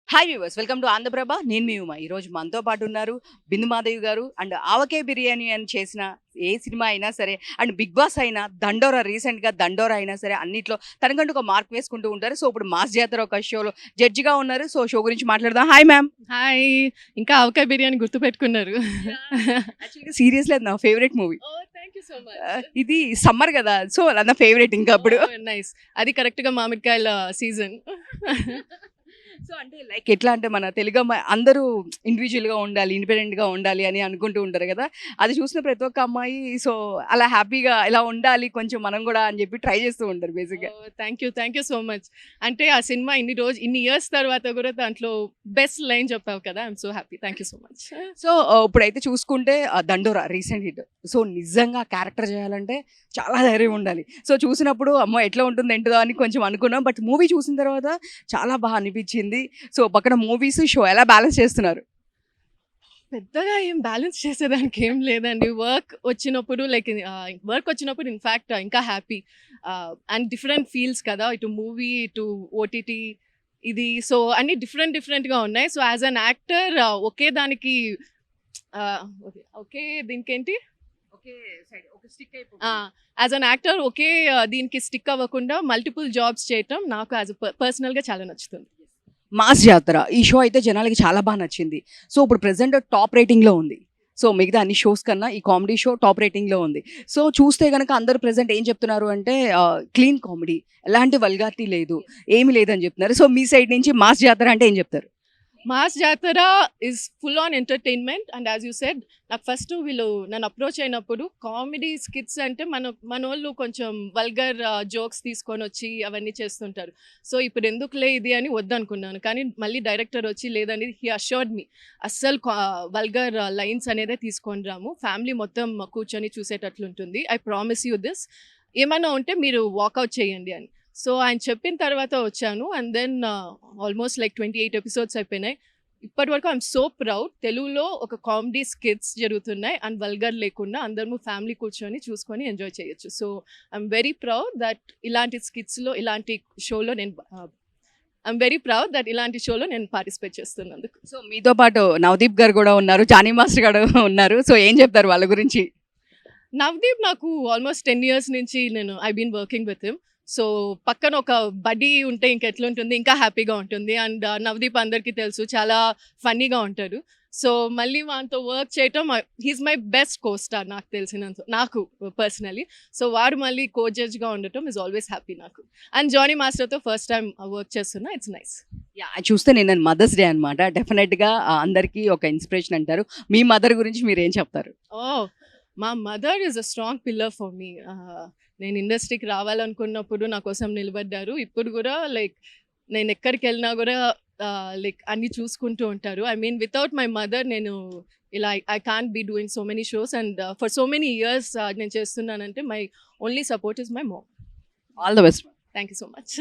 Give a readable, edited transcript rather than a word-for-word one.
Hi viewers, welcome to Andhraprabha. నేను మీ ఉమా. ఈరోజు మనతో పాటు ఉన్నారు బిందు మాధవి గారు. అండ్ ఆవకాయ బిర్యానీ అని చేసిన ఏ సినిమా అయినా సరే, అండ్ బిగ్ బాస్ అయినా, దండోరా రీసెంట్గా దండోరా అయినా సరే, అన్నిట్లో తనకంటూ ఒక మార్క్ వేసుకుంటూ ఉంటారు. సో ఇప్పుడు మాస్ జాతర ఒక షోలో జడ్జిగా ఉన్నారు. సో షో గురించి మాట్లాడదాం. Hi ma'am. హాయ్. ఇంకా ఆవకాయ బిర్యానీ గుర్తుపెట్టుకున్నారు. యాక్చువల్గా సీరియస్లీ అది నా favourite movie. Oh! Thank you so much. ఇది సమ్మర్ కదా, సో అది నా ఫేవరెట్ ఇంకా అప్పుడు. ఓహ్! నైస్. అది కరెక్ట్‌గా మామిడికాయల సీజన్. సో అంటే లైక్ ఎట్లా అంటే మన తెలుగు అమ్మాయి అందరూ ఇండివిజువల్‌గా ఉండాలి, ఇండిపెండెంట్‌గా ఉండాలి అని అనుకుంటూ ఉంటారు కదా! అది చూసిన ప్రతి ఒక్క అమ్మాయి సో అలా హ్యాపీగా ఇలా ఉండాలి కొంచెం మనం కూడా అని చెప్పి ట్రై చేస్తూ ఉంటారు బేసిక్‌గా. Oh! Thank you so much. అంటే ఆ సినిమా ఇన్ని ఇయర్స్ తర్వాత కూడా దాంట్లో బెస్ట్ లైన్ చెప్పావు కదా! I am so happy. Thank you so much. So ఇప్పుడైతే చూసుకుంటే 'దండోర' రీసెంట్ హిట్. సో నిజంగా క్యారెక్టర్ చేయాలంటే చాలా ధైర్యం ఉండాలి. సో చూసినప్పుడు అమ్మో! ఎట్లా ఉంటుంది ఏంటిదో అని కొంచెం అనుకున్నాం. బట్ మూవీ చూసిన తర్వాత చాలా బాగా అనిపించింది. సో పక్కన మూవీస్, షో ఎలా బ్యాలెన్స్ చేస్తున్నారు? పెద్దగా ఏం బ్యాలెన్స్ చేసేదానికి ఏం లేదండి. వర్క్ వచ్చినప్పుడు ఇన్‌ఫాక్ట్ ఇంకా హ్యాపీ. అండ్ డిఫరెంట్ ఫీల్స్ కదా! ఇటు మూవీ, ఇటు ఓటీటీ ఇది. సో అన్నీ డిఫరెంట్‌గా ఉన్నాయి. సో యాస్ ఎన్ యాక్టర్ ఒకే దానికి ఒకే దీనికేంటి ఓకే సైడ్ ఒక స్టిక్ ఆ! యాస్ ఎన్ యాక్టర్ దీనికి స్టిక్ అవ్వకుండా మల్టిపుల్ జాబ్స్ చేయటం నాకు యాస్ పర్సనల్‌గా చాలా నచ్చుతుంది. మాస్ జాతర ఈ షో అయితే జనాలకి చాలా బాగా నచ్చింది. సో ఇప్పుడు ప్రెజెంట్ టాప్ రేటింగ్‌లో ఉంది. సో మిగతా అన్ని షోస్ కన్నా ఈ కామెడీ షో టాప్ రేటింగ్‌లో ఉంది. సో చూస్తే గనక అందరూ ప్రెజెంట్ ఏం చెప్తున్నారు అంటే క్లీన్ కామెడీ, ఎలాంటి వల్గారిటీ లేదు, ఏమి లేదని చెప్తున్నారు. సో మీ సైడ్ నుంచి మాస్ జాతర అంటే ఏం చెప్తారు? Mass Jathara is full on entertainment. And as you said, నాకు ఫస్ట్ వీళ్ళు నన్ను అప్రోచ్ అయినప్పుడు కామెడీ స్కిట్స్ అంటే మనోళ్ళు కొంచెం వల్గర్ జోక్స్ తీసుకొనొచ్చి అవన్నీ చేస్తుంటారు. సో ఇప్పుడు ఎందుకులే ఇది అని వద్దనుకున్నాను. కానీ మళ్ళీ డైరెక్టర్ వచ్చి లేదండి, హి అష్యూర్డ్ మీ అస్సలు వల్గర్ లైన్స్ అనేదే తీసుకొని రాము. ఫ్యామిలీ మొత్తం కూర్చొని చూసేటట్లుంటుంది. I promise you this. ఏమన్నా ఉంటే మీరు వాకౌట్ చేయండి అని. సో ఆయన చెప్పిన తర్వాత వచ్చాను. And then almost like 28 episodes అయిపోయినాయి. ఇప్పటివరకు ఐఎమ్ సో ప్రౌడ్. తెలుగులో ఒక కామెడీ స్కిట్స్ జరుగుతున్నాయి అండ్ వల్గర్ లేకుండా అందరము ఫ్యామిలీ కూర్చొని చూసుకొని ఎంజాయ్ చేయొచ్చు. So I'm very proud that ఇలాంటి స్కిట్స్‌లో ఇలాంటి షోలో నేను పార్టిసిపేట్ చేస్తున్నందుకు. సో మీతో పాటు నవదీప్ గారు కూడా ఉన్నారు, జానీ మాస్టర్ గారు ఉన్నారు. సో ఏం చెప్తారు వాళ్ళ గురించి? నవదీప్ నాకు ఆల్మోస్ట్ 10 ఇయర్స్ నుంచి I been working with him. So పక్కన ఒక బడీ ఉంటే ఇంకెట్లుంటుంది, ఇంకా హ్యాపీగా ఉంటుంది. అండ్ నవదీప్ అందరికీ తెలుసు చాలా ఫన్నీగా ఉంటాడు. సో మళ్ళీ వానితో వర్క్ చేయటం, he's my best co star నాకు పర్సనలీ. సో వాడు మళ్ళీ కో జడ్జ్‌గా ఉండటం ఈజ్ ఆల్వేస్ హ్యాపీ నాకు. అండ్ జానీ మాస్టర్‌తో ఫస్ట్ టైం వర్క్ చేస్తున్నా. It's nice. యాహ్! చూస్తే నిన్న మదర్స్ డే అనమాట. డెఫినెట్‌గా అందరికీ ఒక ఇన్‌స్పిరేషన్ అంటారు. మీ మదర్ గురించి మీరేం చెప్తారు? ఓహ్! మా mother is a strong pillar for me. నేను ఇండస్ట్రీకి రావాలనుకున్నప్పుడు నా కోసం నిలబడ్డారు. ఇప్పుడు గూడా నేను ఎక్కడికెళ్ళినా గూడా లైక్ అన్నీ చూసుకుంటూ ఉంటారు. I mean without my mother నేను ఇలా I can't be doing so many shows. And for so many years నేను చేస్తున్నానంటే my only support is my mom. All the best. Thank you so much.